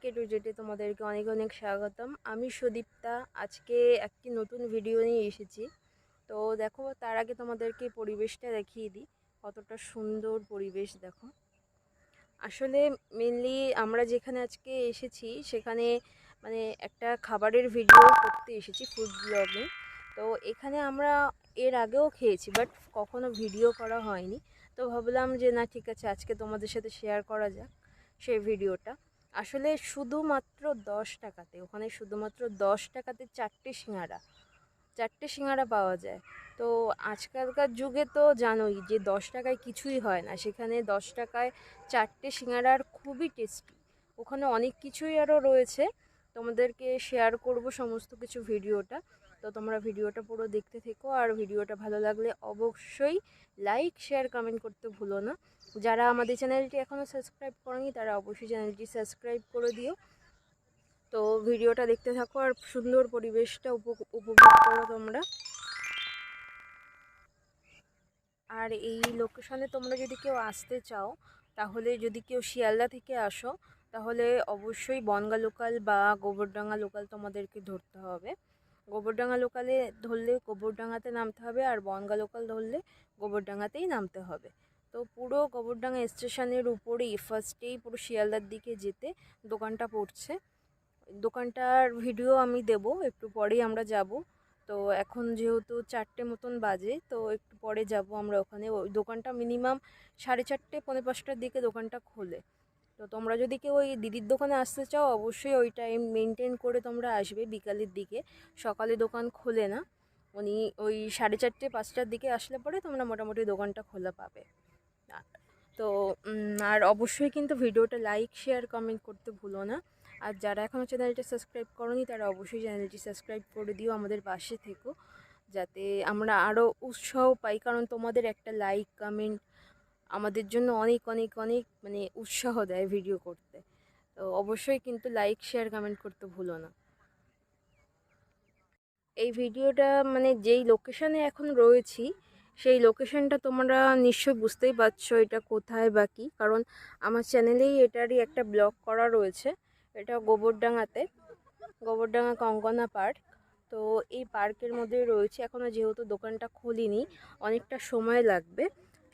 কে two জেডে তোমাদেরকে অনেক অনেক স্বাগতম। আমি সুদীপ্তা। আজকে একটি নতুন ভিডিও নিয়ে এসেছি। তো দেখো, তার আগে তোমাদেরকে পরিবেশটা দেখিয়ে দিই। কতটা সুন্দর পরিবেশ দেখো। আসলে মেনলি আমরা যেখানে আজকে এসেছি সেখানে মানে একটা খাবারের ভিডিও করতে এসেছি, ফুড ব্লগিং। তো এখানে আমরা এর আগেও খেয়েছি, বাট কখনো ভিডিও করা হয়নি। তো ভাবলাম যে না, ঠিক আছে, আজকে তোমাদের সাথে শেয়ার করা যাক সেই ভিডিওটা। আসলে শুধুমাত্র 10 টাকাতে, ওখানে শুধুমাত্র 10 টাকাতে চারটে সিঙ্গারা পাওয়া যায়। তো আজকালকার যুগে তো জানোই যে 10 টাকায় কিছুই হয় না, সেখানে 10 টাকায় চারটে সিঙ্গারার খুবই টেস্টি। ওখানে অনেক কিছুই আরও রয়েছে, তোমাদেরকে শেয়ার করব সমস্ত কিছু ভিডিওটা। তো তোমরা ভিডিওটা পুরো দেখতে থেকো, আর ভিডিওটা ভালো লাগলে অবশ্যই লাইক শেয়ার কমেন্ট করতে ভুলো না। যারা আমাদের চ্যানেলটি এখনও সাবস্ক্রাইব করেনি তারা অবশ্যই চ্যানেলটি সাবস্ক্রাইব করে দিও। তো ভিডিওটা দেখতে থাকো আর সুন্দর পরিবেশটা উপভোগ করো তোমরা। আর এই লোকেশনে তোমরা যদি কেউ আসতে চাও, তাহলে যদি কেউ শিয়ালদা থেকে আসো, তাহলে অবশ্যই বনগাঁ লোকাল বা গোবরডাঙ্গা লোকাল তোমাদেরকে ধরতে হবে। গোবরডাঙ্গা লোকালে ধরলে গোবরডাঙ্গাতে নামতে হবে, আর বনগাঁ লোকাল ধরলে গোবরডাঙ্গাতেই নামতে হবে। তো পুরো গোবরডাঙ্গা স্টেশনের উপরেই ফার্স্টেই পুরো শিয়ালদার দিকে যেতে দোকানটা পড়ছে। দোকানটার ভিডিও আমি দেব, একটু পরেই আমরা যাব। তো এখন যেহেতু 4টে মতন বাজে, তো একটু পরে যাব আমরা ওখানে। ওই দোকানটা মিনিমাম 4:30 পৌনে 5টার দিকে দোকানটা খোলে। তো তোমরা যদি কেউ ওই দিদির দোকানে আসতে চাও, অবশ্যই ওই টাইম মেনটেন করে তোমরা আসবে বিকালের দিকে। সকালে দোকান খোলে না, উনি ওই 4:30 5টার দিকে আসলে পরে তোমরা মোটামুটি দোকানটা খোলা পাবে। তো আর অবশ্যই কিন্তু ভিডিওটা লাইক শেয়ার কমেন্ট করতে ভুলো না। আর যারা এখনও চ্যানেলটি সাবস্ক্রাইব করোনি তারা অবশ্যই চ্যানেলটি সাবস্ক্রাইব করে দিও, আমাদের পাশে থেকো, যাতে আমরা আরও উৎসাহ পাই। কারণ তোমাদের একটা লাইক কমেন্ট আমাদের জন্য অনেক অনেক অনেক মানে উৎসাহ দেয় ভিডিও করতে। তো অবশ্যই কিন্তু লাইক শেয়ার কমেন্ট করতে ভুলো না। এই ভিডিওটা মানে যেই লোকেশনে এখন রয়েছি, সেই লোকেশনটা তোমরা নিশ্চয়ই বুঝতেই পারছো এটা কোথায় বা কী। কারণ আমার চ্যানেলেই এটারই একটা ব্লগ করা রয়েছে। এটা গোবরডাঙ্গা কঙ্কনা পার্ক। তো এই পার্কের মধ্যে রয়েছে। এখনও যেহেতু দোকানটা খুলিনি, অনেকটা সময় লাগবে,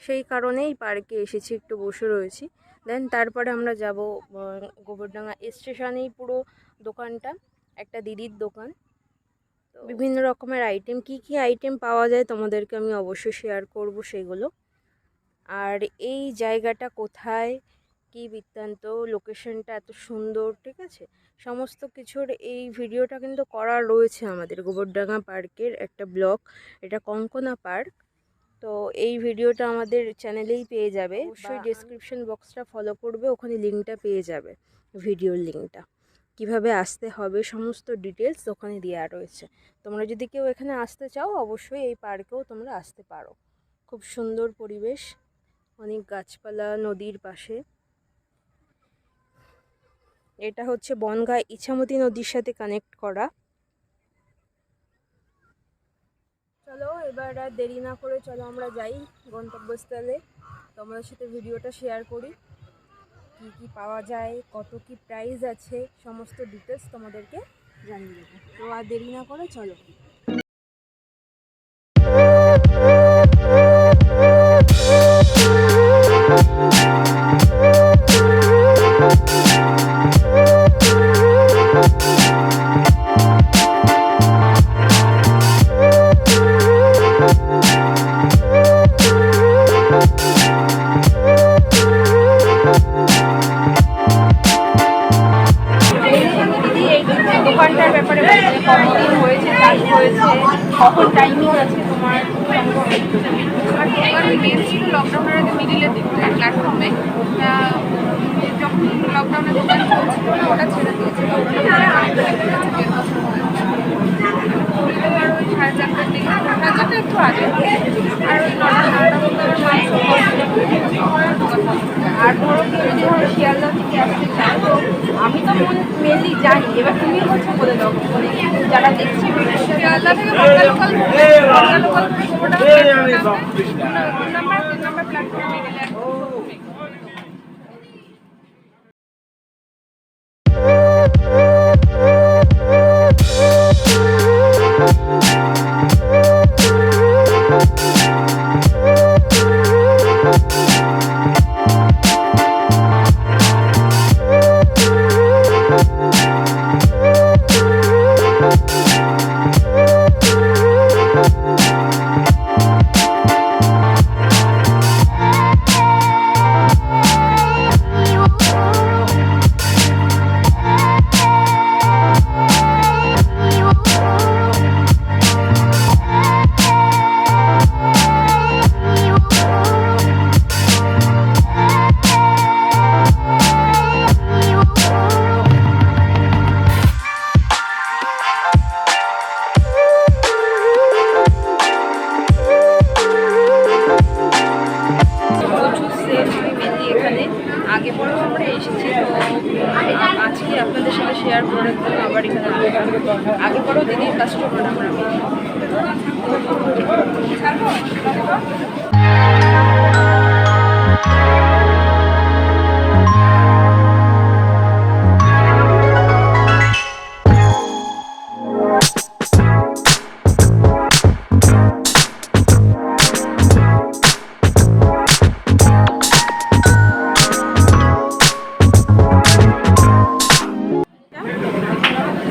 সেই কারণেই পার্কে এসেছি, একটু বসে রয়েছি। দেন তারপরে আমরা যাব গোবরডাঙ্গা স্টেশনেই পুরো দোকানটা, একটা দিদির দোকান। বিভিন্ন রকমের আইটেম, কি কি আইটেম পাওয়া যায় তোমাদেরকে আমি অবশ্যই শেয়ার করব সেগুলো। আর এই জায়গাটা কোথায়, কি বৃত্তান্ত, লোকেশনটা এত সুন্দর, ঠিক আছে, সমস্ত কিছুর এই ভিডিওটা কিন্তু করা রয়েছে আমাদের গোবরডাঙ্গা পার্কের একটা ব্লগ। এটা কঙ্কনা পার্ক। তো এই ভিডিওটা আমাদের চ্যানেলেই পেয়ে যাবে, অবশ্যই ডেসক্রিপশন বক্সটা ফলো করবে, ওখানে লিঙ্কটা পেয়ে যাবে, ভিডিওর লিঙ্কটা। কিভাবে আসতে হবে সমস্ত ডিটেলস ওখানে দেওয়া রয়েছে। তোমরা যদি কেউ এখানে আসতে চাও, অবশ্যই এই পার্কেও তোমরা আসতে পারো। খুব সুন্দর পরিবেশ, অনেক গাছপালা নদীর পাশে। এটা হচ্ছে বনগাঁ ইছামতি নদীর সাথে কানেক্ট করা। চলো এবার আর দেরি না করে চলো আমরা যাই গন্তব্যস্থলে। তোমাদের সাথে ভিডিওটা শেয়ার করি, কি কি পাওয়া যায়, কত কি প্রাইস আছে, সমস্ত ডিটেলস তোমাদেরকে জানিয়ে দেবো। তো আর দেরি না করে চলো। দোকানটার ব্যাপারে কতদিন হয়েছে, চালু হয়েছে, কখন টাইমিং আছে তোমার? আর দোকান বেশ ছিল লকডাউনের আগে মিডিলে প্ল্যাটফর্মে। যখন লকডাউনে দোকান চলছিল না, ওটা ছেড়ে দিয়েছিল। আর ওই 4:30টার দিকে, 4:30 একটু আগে, আর ওই 9টা মধ্যে আর ধরো কেউ যদি ধরো শিয়ালদা থেকে আসতে চায়, তো আমি তো মেনলি জানি, এবার তুমি হচ্ছে বলে দাও মানে যারা দেখছে শিয়ালদা থেকে বনগাঁ লোকাল নাম্বার প্ল্যাটফর্মে গেলে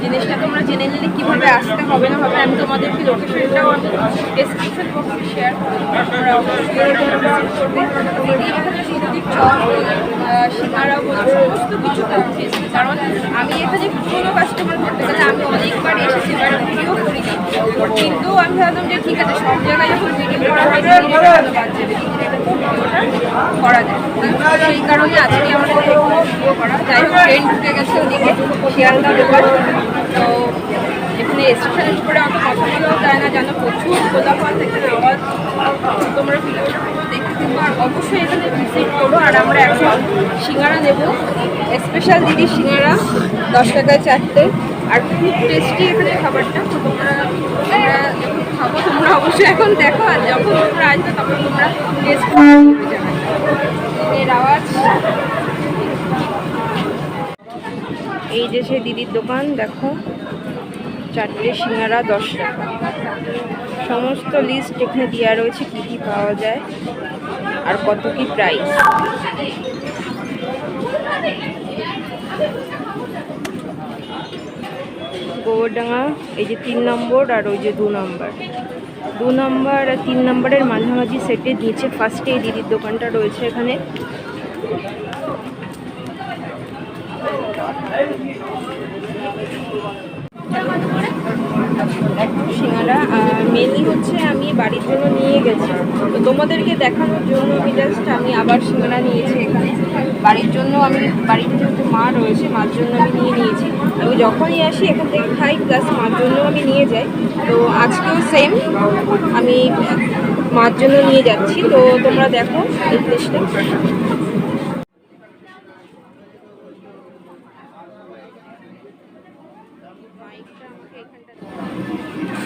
জিনিসটা তোমরা জেনে নিলে কীভাবে আসতে হবে না হবে, আমি তোমাদেরকে লোকেশনটাও আমি ডেসক্রিপশন বক্সে শেয়ার করবো। তোমরা অবশ্যই এখানে সিদ্ধি চপ সিঙ্গারা বলো সমস্ত কিছু পাচ্ছে। কারণ আমি এখানে কোনো কাস্টমার করতে গেলে আমি অনেকবার এসেছি, এবার ভিডিও করি না, কিন্তু আমি ভাবলাম যে ঠিক আছে সব জায়গায় যখন ভিডিও করা হয় ভালো বাজছে করা যায়, সেই কারণে আজকে আমাদের ভিডিও করা। যাই হোক ট্রেন ঢুকে গেছে ওদিকে শিয়ালদা ব্যাপার। তো এখানে স্টেশনের উপরে অত কথা বলাও যায় না, যেন প্রচুর কোলাহল এখানে আওয়াজ। তোমরা ভিডিওটা পুরো দেখতে থাকো আর অবশ্যই এখানে ভিজিট করো। আর আমরা এখন সিঙ্গারা নেব, স্পেশাল দিদি সিঙ্গারা 10 টাকায় 4টে, আর খুব টেস্টি এখানে খাবারটা। তো তোমরা যখন খাবো তোমরা অবশ্যই এখন দেখো, আর যখন তোমরা আসবে তখন তোমরা টেস্ট করবে। এর আওয়াজ এই যে সেই দিদির দোকান, দেখো 4টে সিঙ্গারা 10 টাকা। সমস্ত লিস্ট এখানে দেওয়া রয়েছে, কী কী পাওয়া যায় আর কত কি প্রাইস। গোবরডাঙ্গা এই যে 3 নম্বর আর ওই যে 2 নম্বর, 2 নম্বর আর 3 নম্বরের মাঝামাঝি সেটে নিচে ফার্স্টে এই দিদির দোকানটা রয়েছে। এখানে সিঙ্গারা মেনলি হচ্ছে আমি বাড়ির জন্য নিয়ে গেছি, তো তোমাদেরকে দেখানোর জন্য আমি আবার সিঙ্গারা নিয়েছি এখানে বাড়ির জন্য। আমি বাড়িতে যেহেতু মা রয়েছে, মার জন্য আমি নিয়ে নিয়েছি। আমি যখনই আসি এখান থেকে খাই, প্লাস মার জন্য আমি নিয়ে যাই। তো আজকেও সেম আমি মার জন্য নিয়ে যাচ্ছি। তো তোমরা দেখো এই প্লেসটা।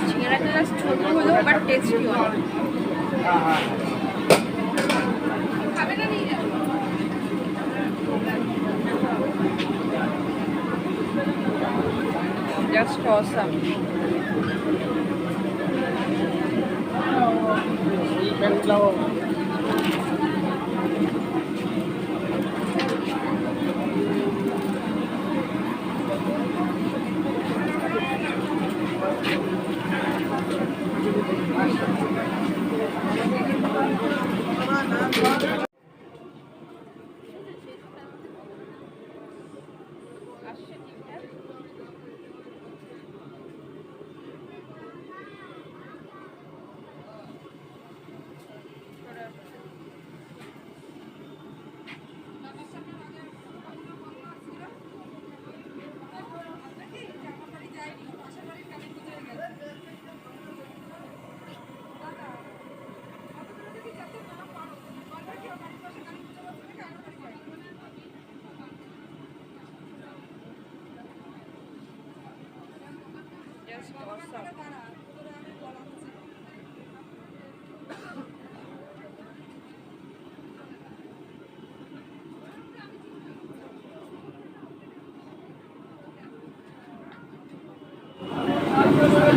সিঙ্গারাটা জাস্ট ছোট হলো বাট টেস্টি অনেক। Just awesome.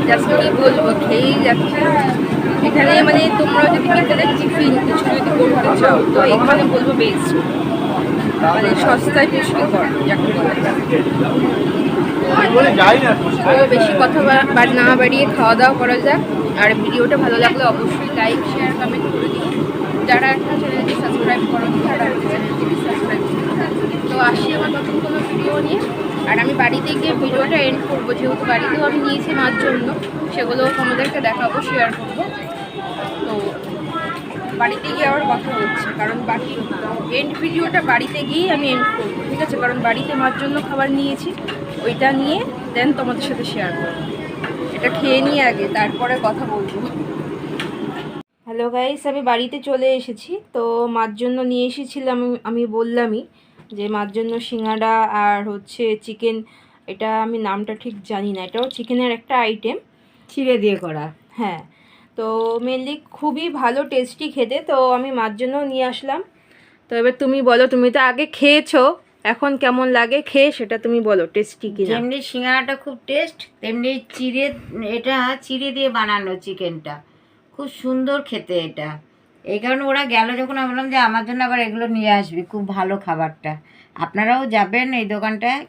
জাস্ট কি বলবো, খেয়েই যাচ্ছে এখানে। মানে তোমরা যদি বিকেলের টিফিন কিছু যদি করতে চাও তো এখানে বলবো বেস্ট, মানে সস্তায় পুষ্টিকর যাকে বলে। তো বেশি কথা না বাড়িয়ে খাওয়া দাওয়া করা যাক। আর ভিডিওটা ভালো লাগলে অবশ্যই লাইক শেয়ার কমেন্ট করে দিও। যারা একটা চ্যানেলটি সাবস্ক্রাইব করো তারা চ্যানেলটি সাবস্ক্রাইব করো। তো আসি আমার নতুন কোনো ভিডিও নিয়ে। আর আমি বাড়িতে গিয়ে ভিডিওটা এন্ড করবো, যেহেতু বাড়িতেও আমি নিয়েছি মার জন্য, সেগুলো তোমাদেরকে দেখাবো, শেয়ার করবো। তো বাড়িতে গিয়ে আবার কথা হচ্ছে, কারণ বাকি এন্ড ভিডিওটা বাড়িতে গিয়েই আমি এন্ড করবো, ঠিক আছে? কারণ বাড়িতে মার জন্য খাবার নিয়েছি, ওইটা নিয়ে দেন তোমাদের সাথে শেয়ার করবো। এটা খেয়ে নিয়ে আগে, তারপরে কথা বলবো। হ্যালো গাইস, আমি বাড়িতে চলে এসেছি। তো মার জন্য নিয়ে এসেছিলাম, আমি বললামই যে মার জন্য সিঙ্গাড়া আর হচ্ছে চিকেন, এটা আমি নামটা ঠিক জানি না, এটাও চিকেনের একটা আইটেম, চিড়ে দিয়ে করা। হ্যাঁ, তো মেনলি খুবই ভালো টেস্টি খেতে, তো আমি মার জন্যও নিয়ে আসলাম। তো এবার তুমি বলো, তুমি তো আগে খেয়েছো, এখন কেমন লাগে খেয়ে সেটা তুমি বলো, টেস্টি কিনা। যেমনি সিঙ্গারাটা খুব টেস্ট, তেমনি এটা চিড়ে দিয়ে বানানো চিকেনটা খুব সুন্দর খেতে এটা। এই কারণে ওরা গেল যখন আমি বললাম যে আমার জন্য আবার এগুলো নিয়ে আসবি, খুব ভালো খাবারটা। আপনারাও যাবেন এই দোকানটায়,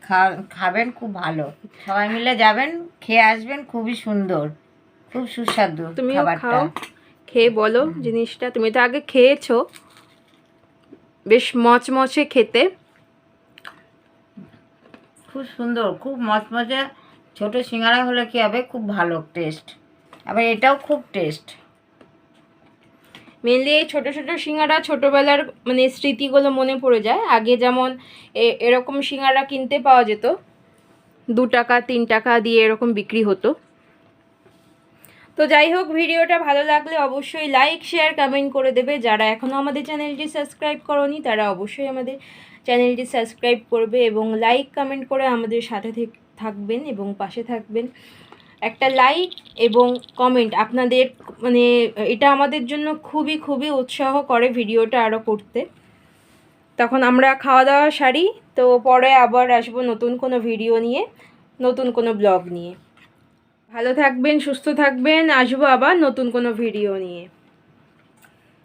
খাবেন, খুব ভালো। সবাই মিলে যাবেন, খেয়ে আসবেন, খুবই সুন্দর, খুব সুস্বাদু তুমিও খাবারটা। খাও, খেয়ে বলো জিনিসটা। তুমি তো আগে খেয়েছো, বেশ মচমচে খেতে। খুব সুন্দর, খুব মচমচে। ছোট সিঙ্গারা হলে কি হবে, খুব ভালো টেস্ট। আবার এটাও খুব টেস্ট। মেনলি এই ছোটো ছোটো সিঙ্গারা ছোটোবেলার মানে স্মৃতিগুলো মনে পড়ে যায়। আগে যেমন এরকম সিঙ্গারা কিনতে পাওয়া যেত, 2 টাকা 3 টাকা দিয়ে এরকম বিক্রি হতো। তো যাই হোক, ভিডিওটা ভালো লাগলে অবশ্যই লাইক শেয়ার কমেন্ট করে দেবে। যারা এখনও আমাদের চ্যানেলটি সাবস্ক্রাইব করোনি তারা অবশ্যই আমাদের চ্যানেলটি সাবস্ক্রাইব করবে এবং লাইক কমেন্ট করে আমাদের সাথে থাকবেন এবং পাশে থাকবেন। একটা লাইক এবং কমেন্ট আপনাদের মানে এটা আমাদের জন্য খুবই খুবই উৎসাহ করে ভিডিওটা আরও করতে। তখন আমরা খাওয়া দাওয়া সারি, তো পরে আবার আসবো নতুন কোনো ভিডিও নিয়ে, নতুন কোনো ব্লগ নিয়ে। ভালো থাকবেন, সুস্থ থাকবেন, আসবো আবার নতুন কোনো ভিডিও নিয়ে।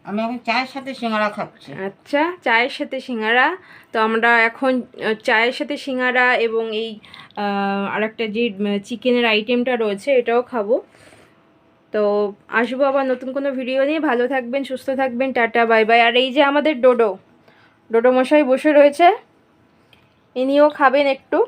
আমি এখন চায়ের সাথে সিঙ্গারা খাচ্ছি। আচ্ছা, চায়ের সাথে সিঙ্গারা। তো আমরা এখন চায়ের সাথে সিঙ্গারা এবং এই আরেকটা যে চিকেনের আইটেমটা রয়েছে এটাও খাবো। তো আসবো আবার নতুন কোনো ভিডিও নিয়ে। ভালো থাকবেন, সুস্থ থাকবেন, টাটা বাই বাই। আর এই যে আমাদের ডোডো মশাই বসে রয়েছে, ইনিও খাবেন একটু।